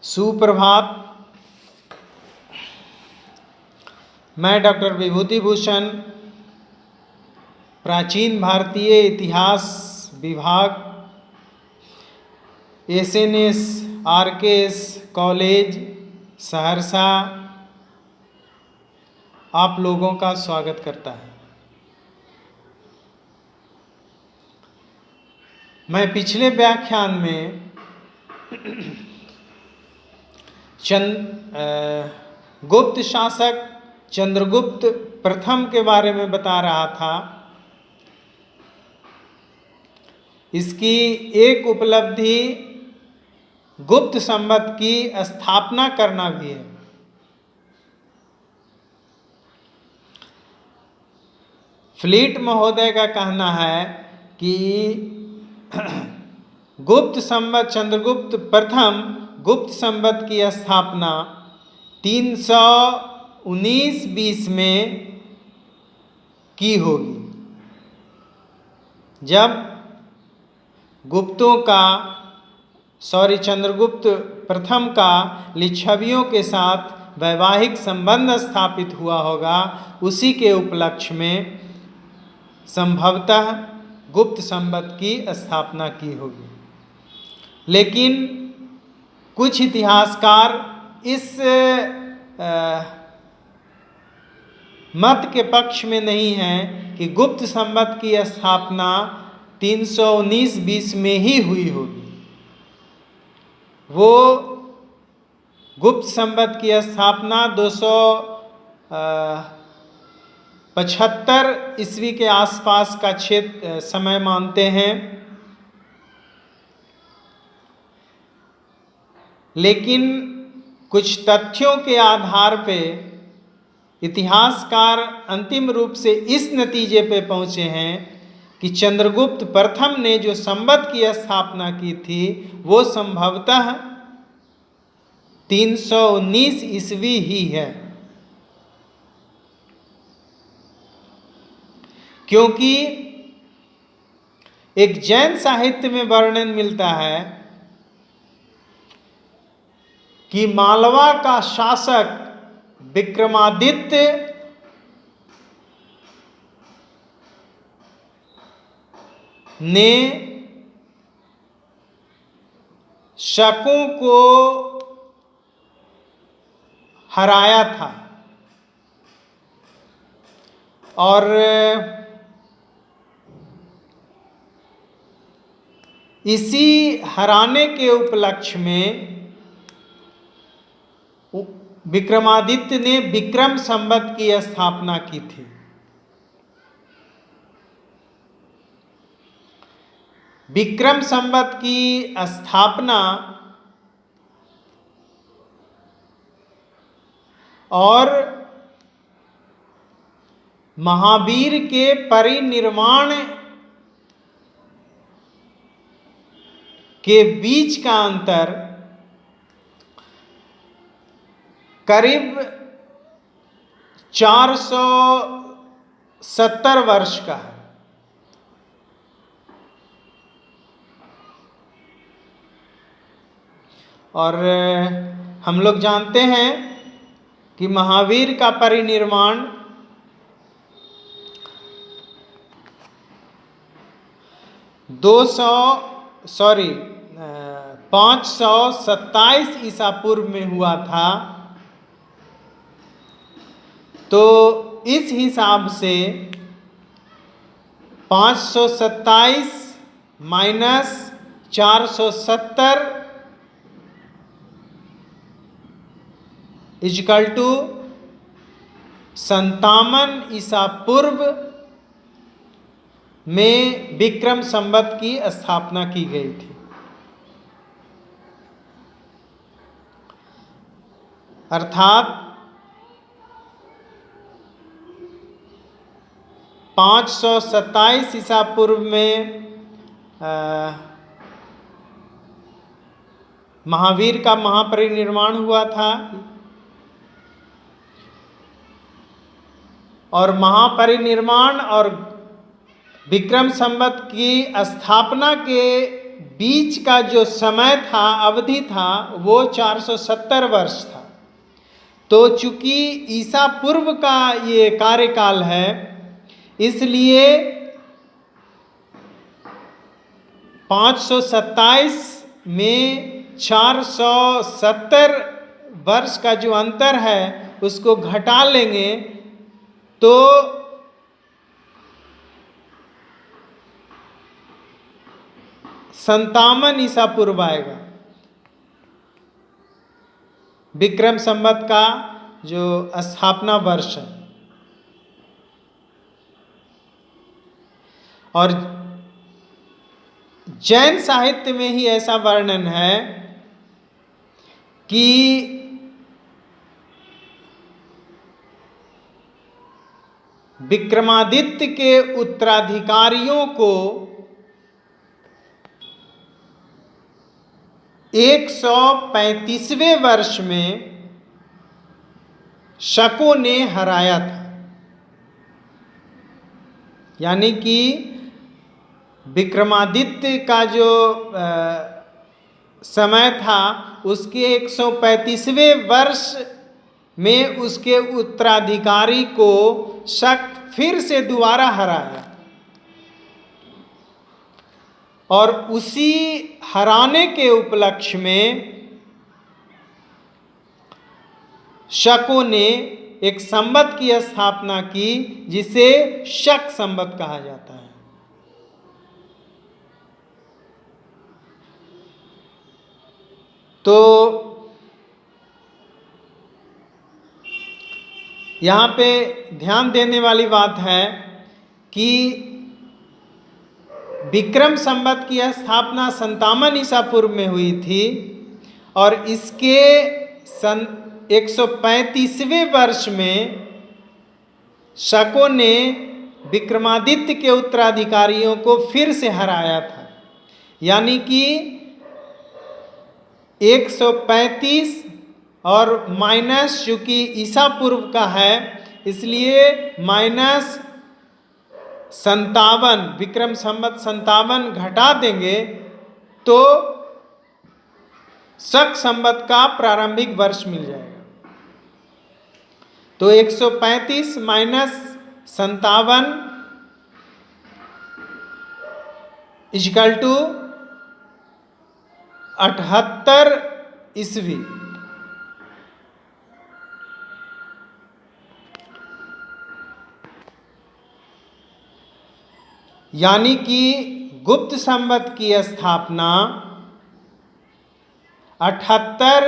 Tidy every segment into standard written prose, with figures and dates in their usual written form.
सुप्रभात। मैं डॉक्टर विभूति भूषण, प्राचीन भारतीय इतिहास विभाग, एसएनएस आरकेएस कॉलेज सहरसा, आप लोगों का स्वागत करता है। मैं पिछले व्याख्यान में गुप्त शासक चंद्रगुप्त प्रथम के बारे में बता रहा था। इसकी एक उपलब्धि गुप्त संवत की स्थापना करना भी है। फ्लीट महोदय का कहना है कि गुप्त संवत चंद्रगुप्त प्रथम गुप्त संवत की स्थापना 319-20 में की होगी, जब चंद्रगुप्त प्रथम का लिच्छवियों के साथ वैवाहिक संबंध स्थापित हुआ होगा। उसी के उपलक्ष्य में संभवतः गुप्त संवत की स्थापना की होगी। लेकिन कुछ इतिहासकार इस मत के पक्ष में नहीं हैं कि गुप्त संवत की स्थापना 319-20 में ही हुई होगी। वो गुप्त संवत की स्थापना 275 ईस्वी के आसपास का समय मानते हैं। लेकिन कुछ तथ्यों के आधार पे इतिहासकार अंतिम रूप से इस नतीजे पे पहुँचे हैं कि चंद्रगुप्त प्रथम ने जो संवत की स्थापना की थी वो संभवतः 319 ईस्वी ही है, क्योंकि एक जैन साहित्य में वर्णन मिलता है कि मालवा का शासक विक्रमादित्य ने शकों को हराया था और इसी हराने के उपलक्ष्य में विक्रमादित्य ने विक्रम संवत की स्थापना की थी। विक्रम संवत की स्थापना और महावीर के परिनिर्वाण के बीच का अंतर करीब 470 वर्ष का है। और हम लोग जानते हैं कि महावीर का परिनिर्वाण 527 ईसा पूर्व में हुआ था। तो इस हिसाब से 527 माइनस 470 इक्वल टू 57 ईसा पूर्व में विक्रम संवत की स्थापना की गई थी। अर्थात 527 ईसा पूर्व में महावीर का महापरिनिर्वाण हुआ था और महापरिनिर्वाण और विक्रम संवत की स्थापना के बीच का जो समय था, अवधि था, वो 470 वर्ष था। तो चूंकि ईसा पूर्व का ये कार्यकाल है, इसलिए 527 में 470 वर्ष का जो अंतर है उसको घटा लेंगे तो 57 ईसा पूर्व आएगा। विक्रम संवत का जो स्थापना वर्ष है। और जैन साहित्य में ही ऐसा वर्णन है कि विक्रमादित्य के उत्तराधिकारियों को 135वें वर्ष में शकों ने हराया था। यानी कि विक्रमादित्य का जो समय था उसके 135वें वर्ष में उसके उत्तराधिकारी को शक फिर से दोबारा हराया। और उसी हराने के उपलक्ष्य में शकों ने एक संवत की स्थापना की जिसे शक संवत कहा जाता है। तो यहाँ पे ध्यान देने वाली बात है कि विक्रम संवत की स्थापना 57 ईसा पूर्व में हुई थी और इसके 135वें वर्ष में शकों ने विक्रमादित्य के उत्तराधिकारियों को फिर से हराया था। यानी कि 135 और माइनस, चूंकि ईसा पूर्व का है इसलिए माइनस 57, विक्रम संवत 57 घटा देंगे तो शक संवत का प्रारंभिक वर्ष मिल जाएगा। तो 135 माइनस 57 इक्वल टू 78 ईस्वी। यानी कि गुप्त संवत की स्थापना 78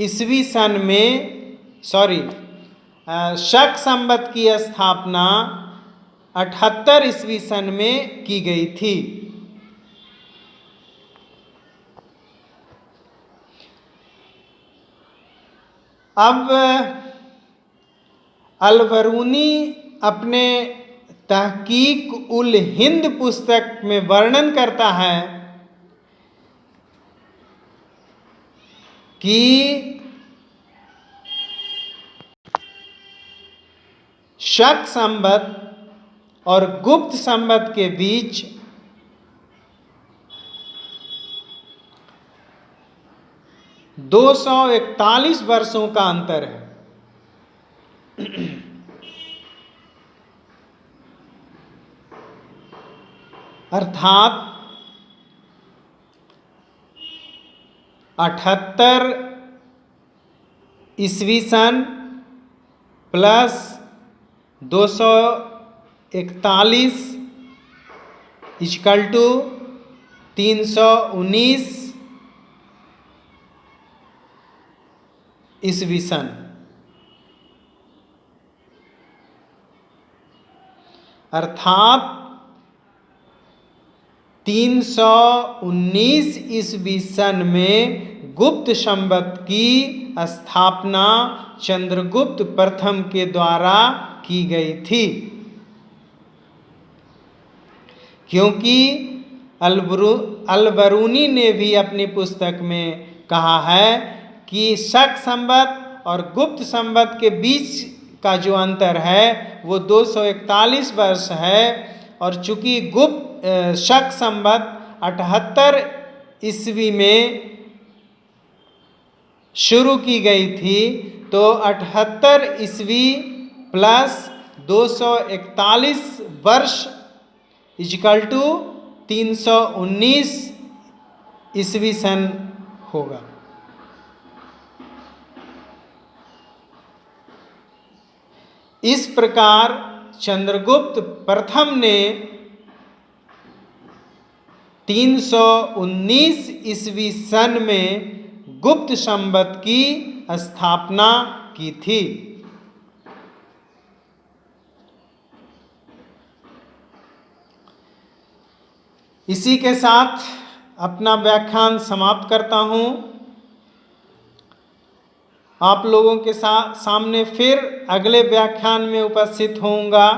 ईस्वी सन में, शक संवत की स्थापना 78 ईस्वी सन में की गई थी। अब अल-बरूनी अपने तहकीक उल हिंद पुस्तक में वर्णन करता है कि शक संवत और गुप्त संवत के बीच 241 वर्षों का अंतर है। अर्थात 78 ईस्वी सन प्लस 241 इक्वल टू 319 ईस्वी सन। अर्थात 319 ईस्वी सन में गुप्त संवत की स्थापना चंद्रगुप्त प्रथम के द्वारा की गई थी। क्योंकि अल-बरूनी ने भी अपनी पुस्तक में कहा है कि शक संवत और गुप्त संवत के बीच का जो अंतर है वो 241 वर्ष है। और चूंकि शक संवत 78 ईस्वी में शुरू की गई थी। तो 78 ईस्वी प्लस 241 वर्ष इक्वल टू 319 ईस्वी सन होगा। इस प्रकार चंद्रगुप्त प्रथम ने 319 ईस्वी सन में गुप्त संवत की स्थापना की थी। इसी के साथ अपना व्याख्यान समाप्त करता हूँ। आप लोगों के सामने फिर अगले व्याख्यान में उपस्थित होऊंगा,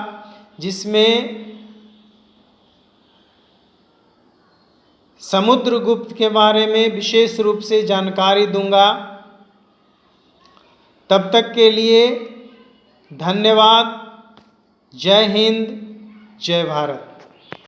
जिसमें समुद्रगुप्त के बारे में विशेष रूप से जानकारी दूंगा। तब तक के लिए धन्यवाद। जय हिंद, जय भारत।